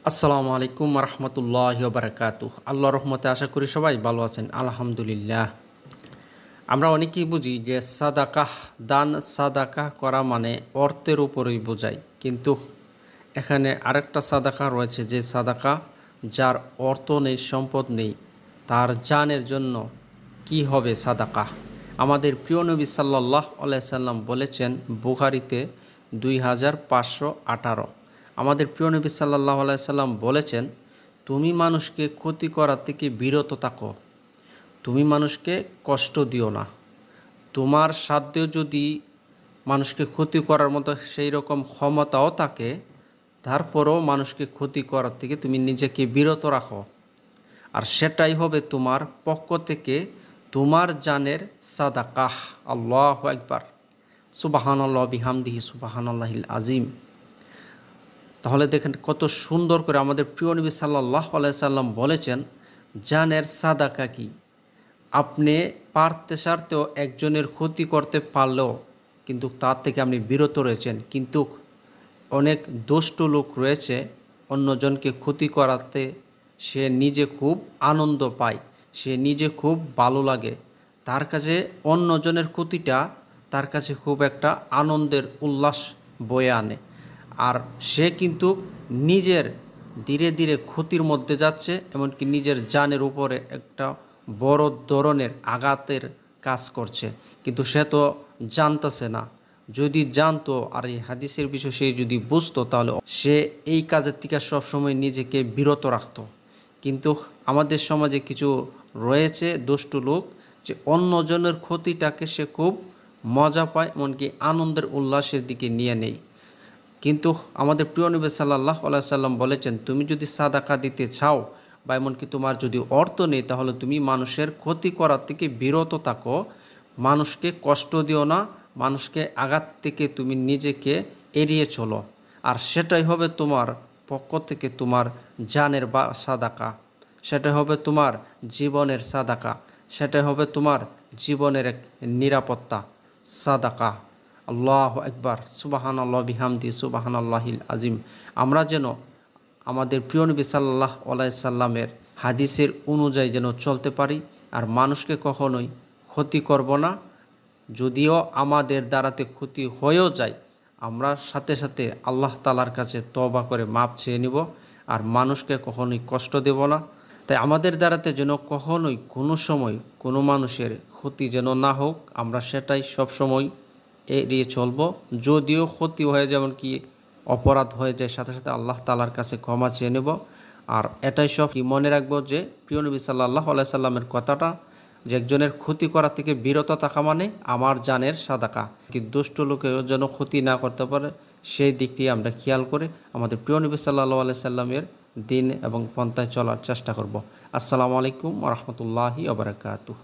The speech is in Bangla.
আসসালামু আলাইকুম রহমতুল্লাহি বারাকাতুহ। আল্লাহ রহমতে আশা করি সবাই ভালো আছেন, আলহামদুলিল্লাহ। আমরা অনেকেই বুঝি যে সাদাকাহ দান সাদাকাহ করা মানে অর্থের উপরেই বোঝায়, কিন্তু এখানে আরেকটা সাদাকা রয়েছে, যে সাদাকা যার অর্থ নেই, সম্পদ নেই, তার জানের জন্য কি হবে সাদাকা। আমাদের প্রিয় নবী সাল্লাল্লাহু আলাইহি সাল্লাম বলেছেন বুখারীতে 2518, আমাদের প্রিয় নবী সাল্লাল্লাহু আলাইহি সাল্লাম বলেছেন, তুমি মানুষকে ক্ষতি করা থেকে বিরত থাকো, তুমি মানুষকে কষ্ট দিও না। তোমার সাধ্যে যদি মানুষকে ক্ষতি করার মতো সেই রকম ক্ষমতাও থাকে, তারপরও মানুষকে ক্ষতি করার থেকে তুমি নিজেকে বিরত রাখো, আর সেটাই হবে তোমার পক্ষ থেকে তোমার জানের সাদাকাহ। আল্লাহু আকবার, সুবহানাল্লাহ বিহামদিহি সুবহানাল্লাহিল আজিম। তাহলে দেখেন কত সুন্দর করে আমাদের প্রিয় নবী সাল্লাল্লাহু আলাইহি সাল্লাম বলেছেন জানের সাদাকা কি। আপনি পারতে সারতেও একজনের ক্ষতি করতে পারলেও কিন্তু তার থেকে আপনি বিরত রয়েছেন, কিন্তু অনেক দুষ্ট লোক রয়েছে অন্যজনকে ক্ষতি করাতে সে নিজে খুব আনন্দ পায়, সে নিজে খুব ভালো লাগে, তার কাছে অন্যজনের ক্ষতিটা তার কাছে খুব একটা আনন্দের উল্লাস বয়ে আনে, আর সে কিন্তু নিজের ধীরে ধীরে ক্ষতির মধ্যে যাচ্ছে, এমনকি নিজের জানের উপরে একটা বড় ধরনের আঘাতের কাজ করছে, কিন্তু সে তো জানতেছে না। যদি জানতো আর এই হাদিসের বিষয় সে যদি বুঝতো, তাহলে সে এই কাজের থেকে সবসময় নিজেকে বিরত রাখতো। কিন্তু আমাদের সমাজে কিছু রয়েছে দুষ্টু লোক, যে অন্যজনের ক্ষতিটাকে সে খুব মজা পায়, এমনকি আনন্দের উল্লাসের দিকে নিয়ে নেয়। কিন্তু আমাদের প্রিয় নবী সাল্লাল্লাহু আলাইহি সাল্লাম বলেছেন, তুমি যদি সাদাকা দিতে চাও বা এমনকি তোমার যদি অর্থ নেই, তাহলে তুমি মানুষের ক্ষতি করার থেকে বিরত থাকো, মানুষকে কষ্ট দিও না, মানুষকে আঘাত থেকে তুমি নিজেকে এড়িয়ে চলো, আর সেটাই হবে তোমার পক্ষ থেকে তোমার জানের বা সাদাকা, সেটাই হবে তোমার জীবনের সাদাকা, সেটাই হবে তোমার জীবনের এক নিরাপত্তা সাদাকা। আল্লাহু আকবার, সুবহানাল্লাহ বিহামদি সুবহানাল্লাহিল আজিম। আমরা যেন আমাদের প্রিয় নবী সাল্লাল্লাহু আলাইহি সাল্লামের হাদিসের অনুযায়ী যেন চলতে পারি, আর মানুষকে কখনোই ক্ষতি করব না। যদিও আমাদের দ্বারাতে ক্ষতি হয়েও যায়, আমরা সাথে সাথে আল্লাহ তাআলার কাছে তওবা করে মাপ চেয়ে নিব, আর মানুষকে কখনোই কষ্ট দেব না। তাই আমাদের দ্বারাতে যেন কখনোই কোনো সময় কোনো মানুষের ক্ষতি যেন না হোক, আমরা সেটাই সবসময় এড়িয়ে চলব। যদিও ক্ষতি হয়ে যেমন কি অপরাধ হয়ে যায়, সাথে সাথে আল্লাহ তাআলার কাছে ক্ষমা চেয়ে নেব। আর এটাই সব কি মনে রাখবো যে প্রিয় নবী সাল্লাল্লাহু আলাইহি সাল্লামের কথাটা, যে একজনের ক্ষতি করা থেকে বিরত থাকা মানে আমার জানের সাদাকা, কি দুষ্ট লোকেও যেন ক্ষতি না করতে পারে, সেই দিকটি আমরা খেয়াল করে আমাদের প্রিয় নবী সাল্লাল্লাহু আলাইহি সাল্লামের দিন এবং পন্থায় চলার চেষ্টা করব। আসসালামু আলাইকুম ওয়া রাহমাতুল্লাহি ওয়া বারাকাতুহু।